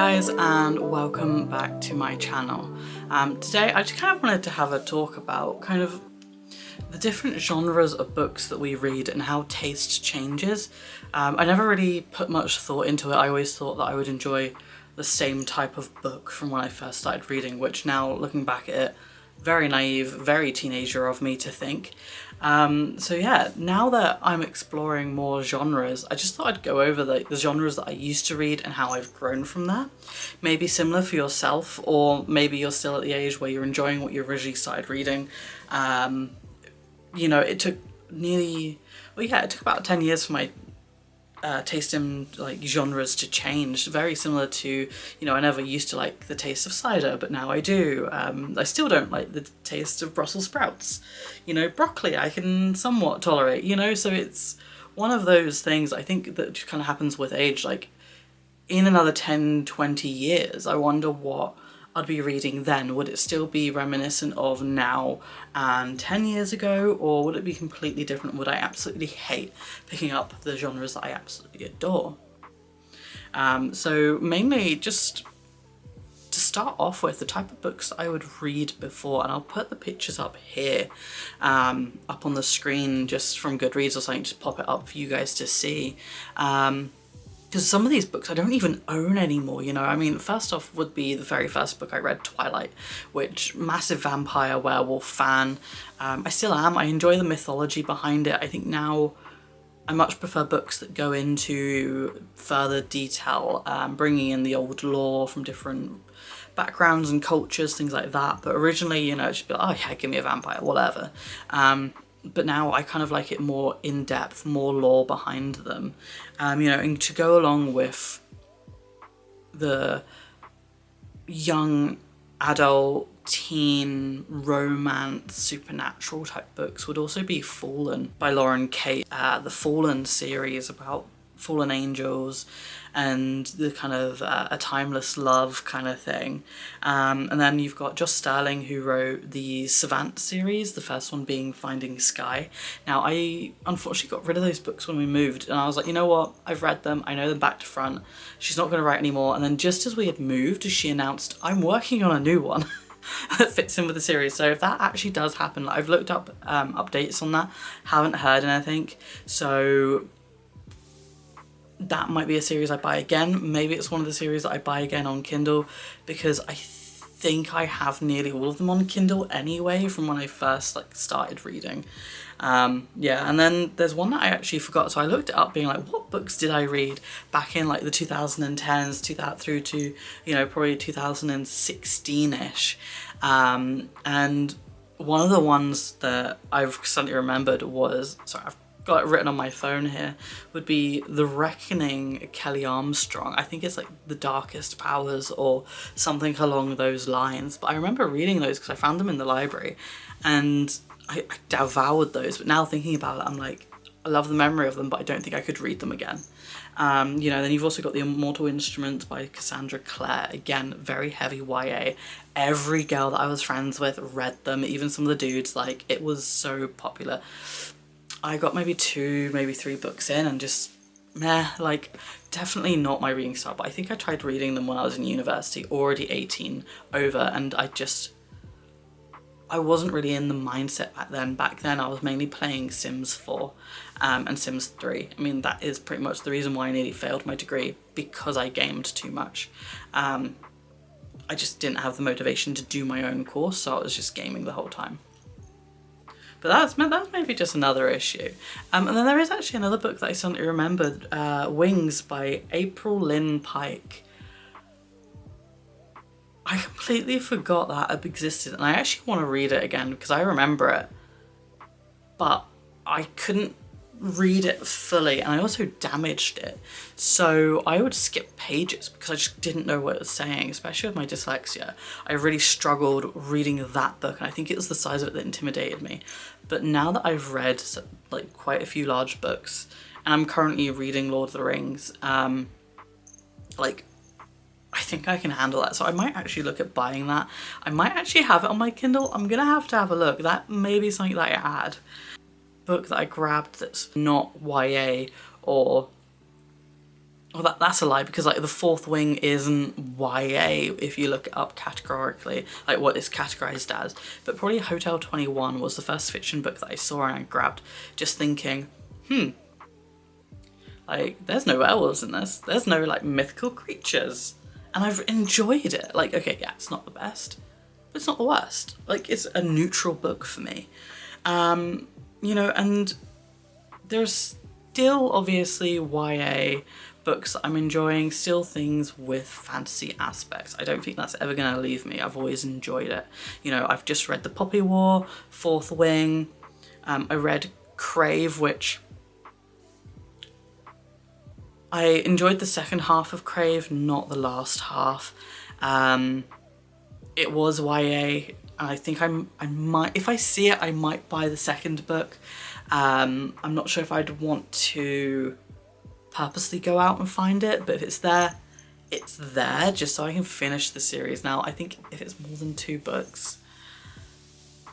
guys, and welcome back to my channel. Today I just kind of wanted to have a talk about kind of the different genres of books that we read and how taste changes. I never really put much thought into it. I always thought that I would enjoy the same type of book from when I first started reading, which now looking back at it, very naive, very teenager of me to think. So yeah, now that I'm exploring more genres, I just thought I'd go over the genres that I used to read and how I've grown from there. Maybe similar for yourself, or maybe you're still at the age where you're enjoying what you originally started reading. You know, it took it took about 10 years for my taste in like genres to change. Very similar to, you know, I never used to like the taste of cider, but now I do. I still don't like the taste of Brussels sprouts. You know, broccoli I can somewhat tolerate, you know, so it's one of those things I think that just kind of happens with age. Like in another 10-20 years, I wonder what I'd be reading then. Would it still be reminiscent of now and 10 years ago, or would it be completely different? Would I absolutely hate picking up the genres that I absolutely adore? So mainly just to start off with, the type of books I would read before, and I'll put the pictures up here, up on the screen just from Goodreads or something, just pop it up for you guys to see. Because some of these books I don't even own anymore, you know. I mean, first off would be the very first book I read, Twilight, which massive vampire werewolf fan. I still am. I enjoy the mythology behind it. I think now I much prefer books that go into further detail, bringing in the old lore from different backgrounds and cultures, things like that. But originally, you know, it'd just be like, oh yeah, give me a vampire, whatever. But now I kind of like it more in-depth, more lore behind them. You know, and to go along with the young adult, teen, romance, supernatural type books would also be Fallen by Lauren Kate. The Fallen series about fallen angels and the kind of a timeless love kind of thing. And then you've got Joss Sterling, who wrote the Savant series, the first one being Finding Sky. Now, I unfortunately got rid of those books when we moved, and I was like, you know what, I've read them, I know them back to front, she's not going to write anymore. And then just as we had moved, she announced, I'm working on a new one that fits in with the series. So if that actually does happen, like, I've looked up updates on that, haven't heard anything, so that might be a series I buy again. Maybe it's one of the series that I buy again on Kindle, because I think I have nearly all of them on Kindle anyway from when I first like started reading. Yeah, and then there's one that I actually forgot, so I looked it up being like, what books did I read back in like the 2010s through to, you know, probably 2016-ish. And one of the ones that I've suddenly remembered was, sorry, I've got it written on my phone here, would be The Reckoning, Kelly Armstrong. I think it's like The Darkest Powers or something along those lines. But I remember reading those because I found them in the library and I devoured those. But now thinking about it, I'm like, I love the memory of them, but I don't think I could read them again. You know, then you've also got The Immortal Instrument by Cassandra Clare. Again, very heavy YA. Every girl that I was friends with read them, even some of the dudes. Like, it was so popular. I got maybe 2, maybe 3 books in and just meh, like definitely not my reading style. But I think I tried reading them when I was in university, already 18 over, and I wasn't really in the mindset back then. Back then I was mainly playing Sims 4 and Sims 3. I mean, that is pretty much the reason why I nearly failed my degree, because I gamed too much. I just didn't have the motivation to do my own course, so I was just gaming the whole time. But that's maybe just another issue. And then there is actually another book that I suddenly remembered, Wings by April Lynn Pike. I completely forgot that it existed, and I actually want to read it again because I remember it. But I couldn't read it fully, and I also damaged it. So I would skip pages because I just didn't know what it was saying, especially with my dyslexia. I really struggled reading that book, and I think it was the size of it that intimidated me. But now that I've read like quite a few large books, and I'm currently reading Lord of the Rings, like I think I can handle that. So I might actually look at buying that. I might actually have it on my Kindle. I'm gonna have to have a look. That may be something that I add. Book that I grabbed that's not YA or Well, that's a lie, because like The Fourth Wing isn't YA if you look it up categorically, like what it's categorized as. But probably Hotel 21 was the first fiction book that I saw and I grabbed, just thinking, like, there's no werewolves in this. There's no like mythical creatures. And I've enjoyed it. Like, okay, yeah, it's not the best, but it's not the worst. Like, it's a neutral book for me. You know, and there's still obviously YA books that I'm enjoying, still things with fantasy aspects. I don't think that's ever going to leave me. I've always enjoyed it. You know, I've just read The Poppy War, Fourth Wing. I read Crave, which I enjoyed the second half of Crave, not the last half. It was YA. I think I might, if I see it, I might buy the second book. I'm not sure if I'd want to purposely go out and find it, but if it's there, it's there, just so I can finish the series. Now, I think if it's more than 2 books,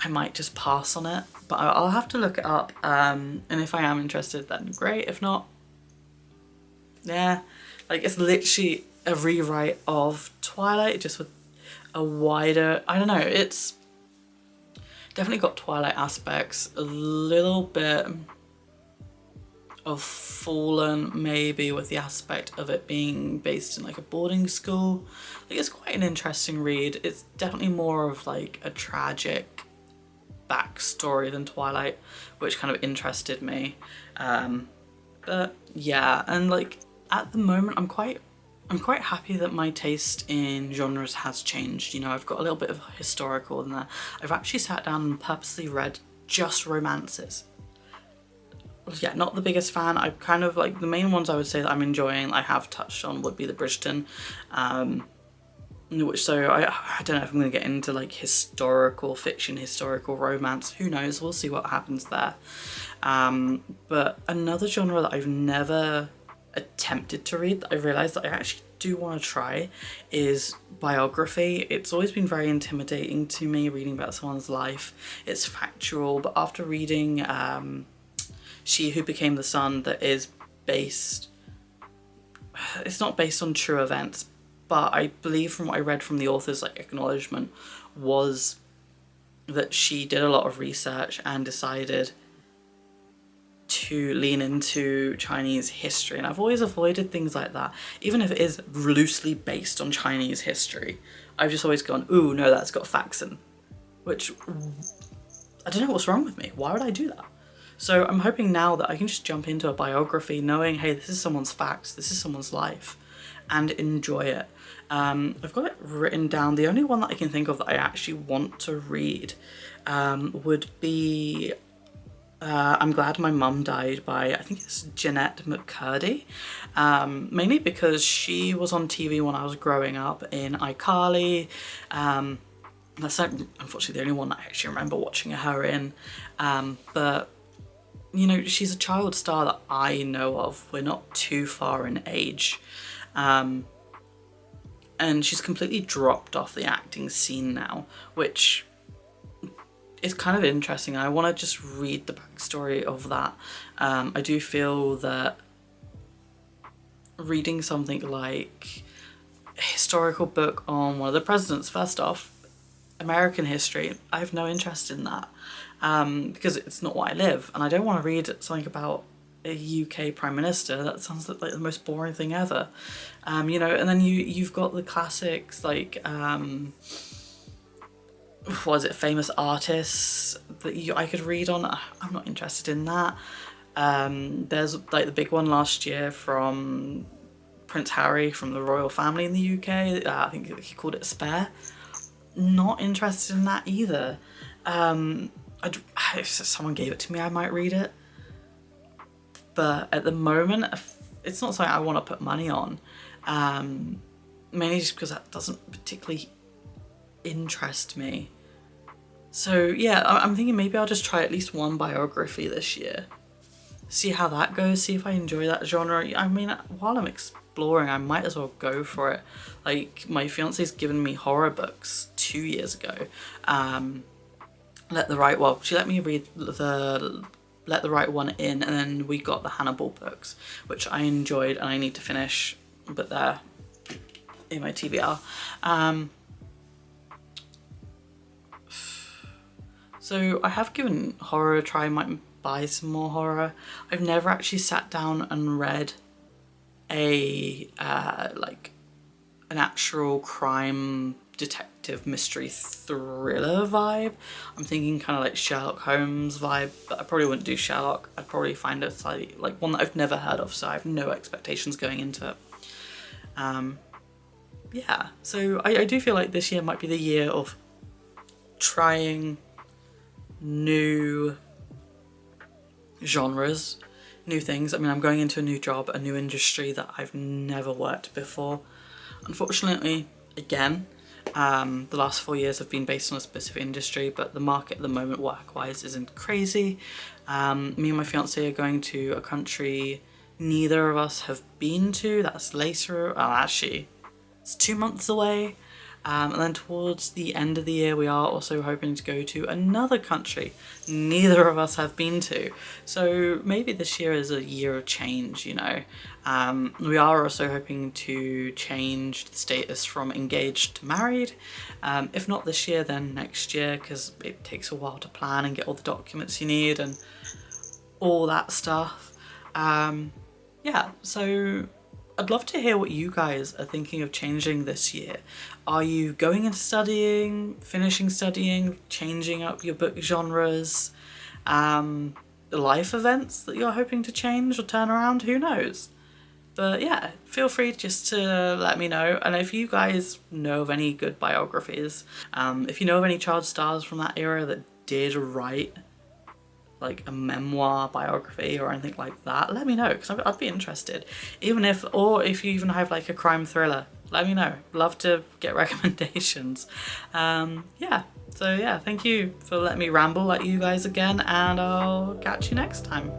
I might just pass on it, but I'll have to look it up, and if I am interested, then great. If not, yeah, like, it's literally a rewrite of Twilight, just with a wider, I don't know, it's definitely got Twilight aspects, a little bit of Fallen, maybe, with the aspect of it being based in like a boarding school. Like, it's quite an interesting read. It's definitely more of like a tragic backstory than Twilight, which kind of interested me. But yeah, and like at the moment I'm quite happy that my taste in genres has changed. You know, I've got a little bit of historical in there. I've actually sat down and purposely read just romances. Yeah, not the biggest fan. I kind of like the main ones I would say that I'm enjoying, I have touched on, would be the Bridgerton. Which, so I don't know if I'm going to get into like historical fiction, historical romance. Who knows? We'll see what happens there. But another genre that I've never attempted to read, that I realised that I actually do want to try, is biography. It's always been very intimidating to me, reading about someone's life. It's factual, but after reading She Who Became the Sun, that is based, it's not based on true events, but I believe from what I read from the author's like acknowledgement was that she did a lot of research and decided to lean into Chinese history. And I've always avoided things like that, even if it is loosely based on Chinese history. I've just always gone, ooh, no, that's got facts in, which I don't know what's wrong with me. Why would I do that? So I'm hoping now that I can just jump into a biography knowing, hey, this is someone's facts, this is someone's life, and enjoy it. I've got it written down. The only one that I can think of that I actually want to read would be I'm Glad My Mum Died by, I think it's Jeanette McCurdy, mainly because she was on TV when I was growing up in iCarly. That's like, unfortunately the only one that I actually remember watching her in, but you know, she's a child star that I know of. We're not too far in age. And she's completely dropped off the acting scene now, which is kind of interesting. I want to just read the backstory of that. I do feel that reading something like a historical book on one of the presidents, first off, American history, I have no interest in that. Because it's not what I live, and I don't want to read something about a UK Prime Minister. That sounds like the most boring thing ever. You know, and then you've got the classics like what is it, famous artists that I could read on. I'm not interested in that. There's like the big one last year from Prince Harry from the royal family in the UK. I think he called it Spare. Not interested in that either. If someone gave it to me, I might read it. But at the moment, it's not something I want to put money on. Mainly just because that doesn't particularly interest me. So yeah, I'm thinking maybe I'll just try at least one biography this year. See how that goes, see if I enjoy that genre. I mean, while I'm exploring, I might as well go for it. Like, my fiance's given me horror books 2 years ago. She let me read the let the right one in, and then we got the Hannibal books, which I enjoyed and I need to finish, but they're in my TBR. So I have given horror a try, I might buy some more horror. I've never actually sat down and read a like an actual crime detective mystery thriller vibe. I'm thinking kind of like Sherlock Holmes vibe, but I probably wouldn't do Sherlock. I'd probably find a slightly like one that I've never heard of, so I have no expectations going into it. Yeah, so I do feel like this year might be the year of trying new genres, new things. I mean, I'm going into a new job, a new industry that I've never worked before. Unfortunately, again, the last 4 years have been based on a specific industry, but the market at the moment work-wise isn't crazy. Me and my fiance are going to a country neither of us have been to. That's later, actually, it's 2 months away. And then towards the end of the year, we are also hoping to go to another country neither of us have been to. So maybe this year is a year of change, you know. We are also hoping to change the status from engaged to married. If not this year, then next year, because it takes a while to plan and get all the documents you need and all that stuff. Yeah, so I'd love to hear what you guys are thinking of changing this year. Are you going into studying, finishing studying, changing up your book genres, life events that you're hoping to change or turn around? Who knows? But yeah, feel free just to let me know. And if you guys know of any good biographies, if you know of any child stars from that era that did write like a memoir, biography or anything like that, let me know, because I'd be interested. Or if you even have like a crime thriller, let me know. Love to get recommendations. Yeah, so yeah, thank you for letting me ramble at you guys again, and I'll catch you next time.